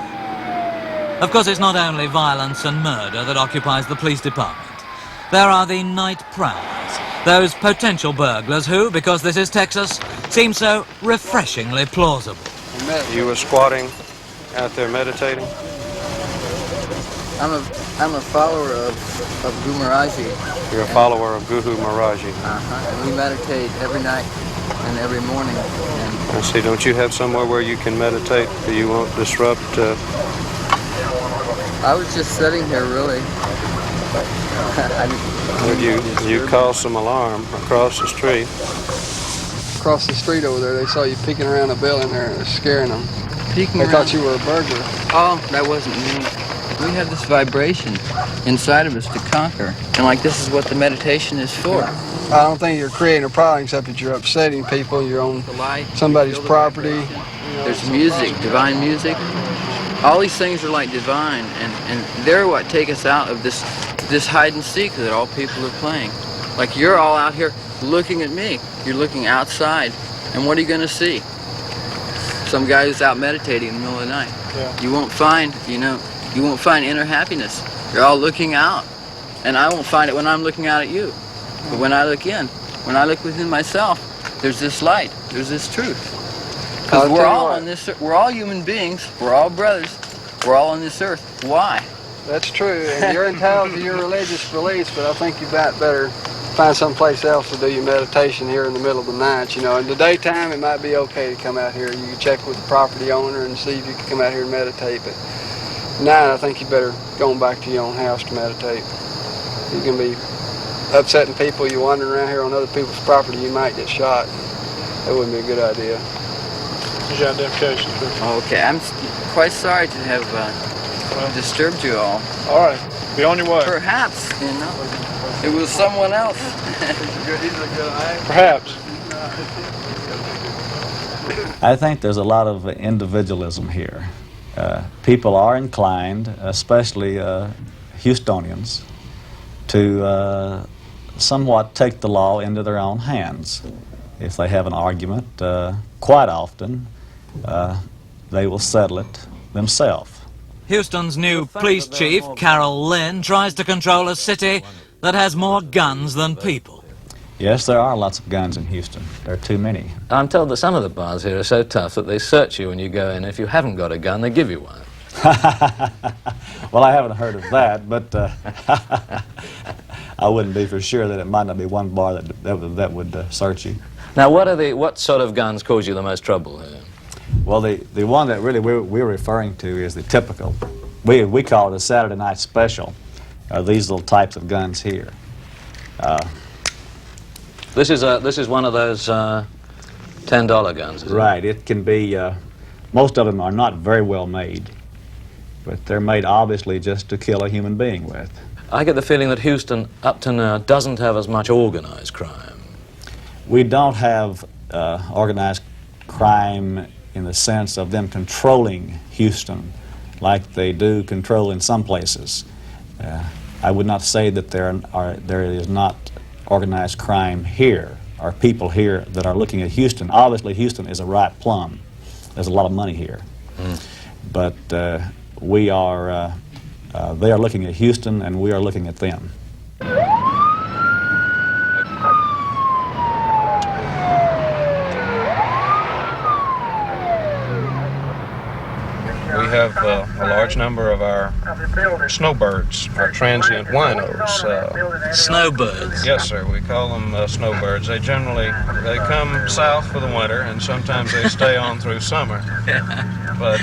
[SPEAKER 1] Of course, it's not only violence and murder that occupies the police department. There are the night prowlers, those potential burglars who, because this is Texas, seem so refreshingly plausible.
[SPEAKER 5] You were squatting out there meditating?
[SPEAKER 2] I'm a follower of Guru Maharaji.
[SPEAKER 5] You're a follower of Guru Maharaji.
[SPEAKER 2] And we meditate every night and every morning.
[SPEAKER 5] I see. Don't you have somewhere where you can meditate so you won't disrupt?
[SPEAKER 2] I was just sitting here, really.
[SPEAKER 5] You caused some alarm across the street.
[SPEAKER 23] Across the street over there, they saw you peeking around a building there and it was scaring them.
[SPEAKER 2] Peeking
[SPEAKER 23] They
[SPEAKER 2] around?
[SPEAKER 23] thought you were a burglar.
[SPEAKER 2] Oh, that wasn't me. We have this vibration inside of us to conquer. And like this is what the meditation is for.
[SPEAKER 23] I don't think you're creating a problem except that you're upsetting people. You're on somebody's property.
[SPEAKER 2] There's music, divine music. All these things are like divine, and they're what take us out of this hide and seek that all people are playing. Like you're all out here looking at me. You're looking outside, and what are you going to see? Some guy who's out meditating in the middle of the night.
[SPEAKER 23] Yeah.
[SPEAKER 2] You won't find, you won't find inner happiness. You're all looking out, and I won't find it when I'm looking out at you. But when I look in, when I look within myself, there's this light, there's this truth. Because we're all on this, we're all human beings, we're all brothers, we're all on this earth. Why?
[SPEAKER 23] That's true, and you're entitled to your religious beliefs, but I think you better find someplace else to do your meditation here in the middle of the night. In the daytime it might be okay to come out here. You can check with the property owner and see if you can come out here and meditate, but at night I think you better go back to your own house to meditate. You can be upsetting people, you're wandering around here on other people's property, you might get shot. That wouldn't be a good idea. Here's your identification, sir.
[SPEAKER 2] Okay, I'm quite sorry to have disturbed you all.
[SPEAKER 23] All right, be on your way.
[SPEAKER 2] Perhaps, it was someone else.
[SPEAKER 23] Perhaps.
[SPEAKER 4] I think there's a lot of individualism here. People are inclined, especially Houstonians, to somewhat take the law into their own hands. If they have an argument, quite often, they will settle it themselves.
[SPEAKER 1] Houston's new police chief, Carol Lynn, tries to control a city that has more guns than people.
[SPEAKER 4] Yes, there are lots of guns in Houston. There are too many.
[SPEAKER 22] I'm told that some of the bars here are so tough that they search you when you go in. If you haven't got a gun, they give you one.
[SPEAKER 4] Well, I haven't heard of that, but I wouldn't be for sure that it might not be one bar that would search you.
[SPEAKER 22] Now, what sort of guns cause you the most trouble here?
[SPEAKER 4] Well, the one that really we're referring to is the typical. We call it a Saturday night special. These little types of guns here.
[SPEAKER 22] This is one of those $10 guns, isn't it?
[SPEAKER 4] Right. It can be. Most of them are not very well made, but they're made obviously just to kill a human being with.
[SPEAKER 22] I get the feeling that Houston, up to now, doesn't have as much organized crime.
[SPEAKER 4] We don't have organized crime in the sense of them controlling Houston like they do control in some places. I would not say that there is not organized crime here, or people here that are looking at Houston. Obviously, Houston is a ripe plum. There's a lot of money here. But they are looking at Houston, and we are looking at them.
[SPEAKER 5] We have a large number of our snowbirds, our transient winos.
[SPEAKER 1] Snowbirds?
[SPEAKER 5] Yes, sir. We call them snowbirds. They come south for the winter, and sometimes they stay on through summer. But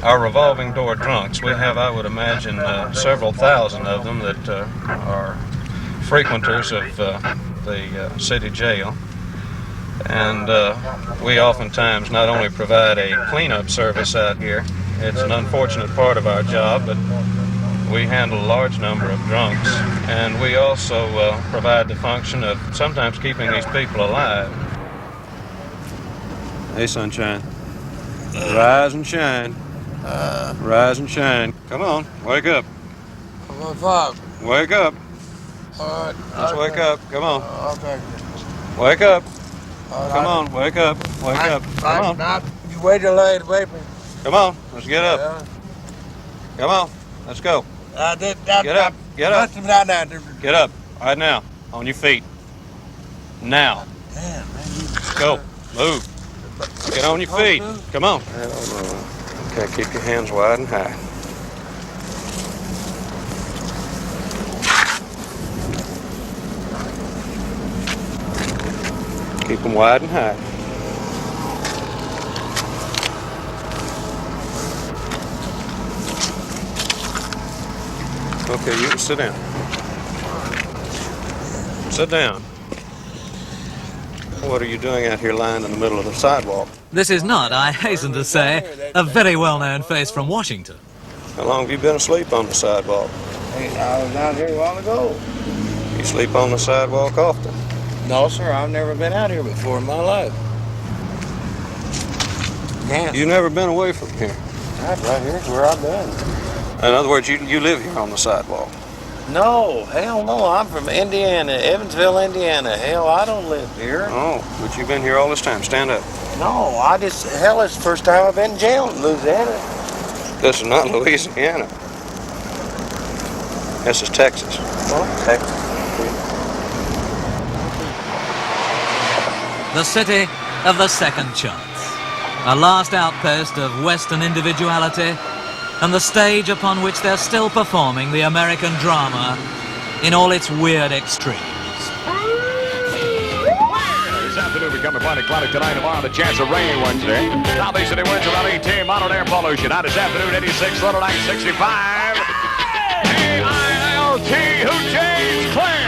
[SPEAKER 5] our revolving door drunks, we have, I would imagine, several thousand of them that are frequenters of the city jail. And we oftentimes not only provide a cleanup service out here, it's an unfortunate part of our job, but we handle a large number of drunks. And we also provide the function of sometimes keeping these people alive. Hey, sunshine. Rise and shine. Rise and shine. Come on, wake up. Wake up.
[SPEAKER 23] All right.
[SPEAKER 5] Let's wake up. Come on.
[SPEAKER 23] Okay.
[SPEAKER 5] Wake up. Come on, wake up. Wake up. Come on.
[SPEAKER 23] You wait till late, baby.
[SPEAKER 5] Come on, let's get up. Come on, let's go. Get up. Get up. Get up. Right now. On your feet. Now. Let's go. Move. Get on your feet. Come on. Okay, keep your hands wide and high. Keep them wide and high. Okay, you can sit down. Sit down. What are you doing out here lying in the middle of the sidewalk?
[SPEAKER 1] This is not, I hasten to say, a very well-known face from Washington.
[SPEAKER 5] How long have you been asleep on the sidewalk?
[SPEAKER 8] Hey, I was out here a while ago.
[SPEAKER 5] You sleep on the sidewalk often?
[SPEAKER 8] No, sir, I've never been out here before in my life.
[SPEAKER 5] You've never been away from here?
[SPEAKER 8] Right here's where I've been.
[SPEAKER 5] In other words, you live here on the sidewalk?
[SPEAKER 8] No, hell no. I'm from Indiana, Evansville, Indiana. Hell, I don't live here.
[SPEAKER 5] Oh, but you've been here all this time. Stand up.
[SPEAKER 8] No, it's the first time I've been in jail in Louisiana.
[SPEAKER 5] This is not Louisiana. This is Texas.
[SPEAKER 8] Oh, Texas.
[SPEAKER 1] The city of the second chance. A last outpost of Western individuality, and the stage upon which they're still performing the American drama in all its weird extremes.
[SPEAKER 12] This afternoon becoming plenty cloudy tonight, tomorrow the chance of rain Wednesday. Southeast city winds around 18, moderate air pollution. Now this afternoon 86, low tonight 65. AILT, who James Clare.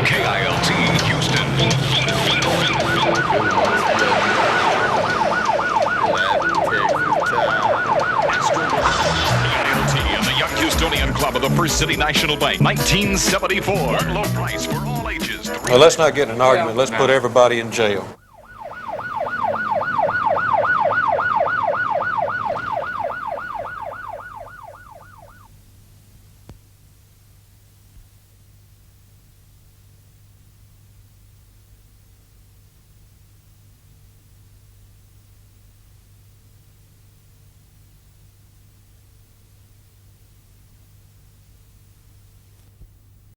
[SPEAKER 12] KILT Houston. And the Young Houstonian Club of the First City National Bank, 1974. Low price for all ages.
[SPEAKER 5] Well, let's not get in an argument. Let's put everybody in jail.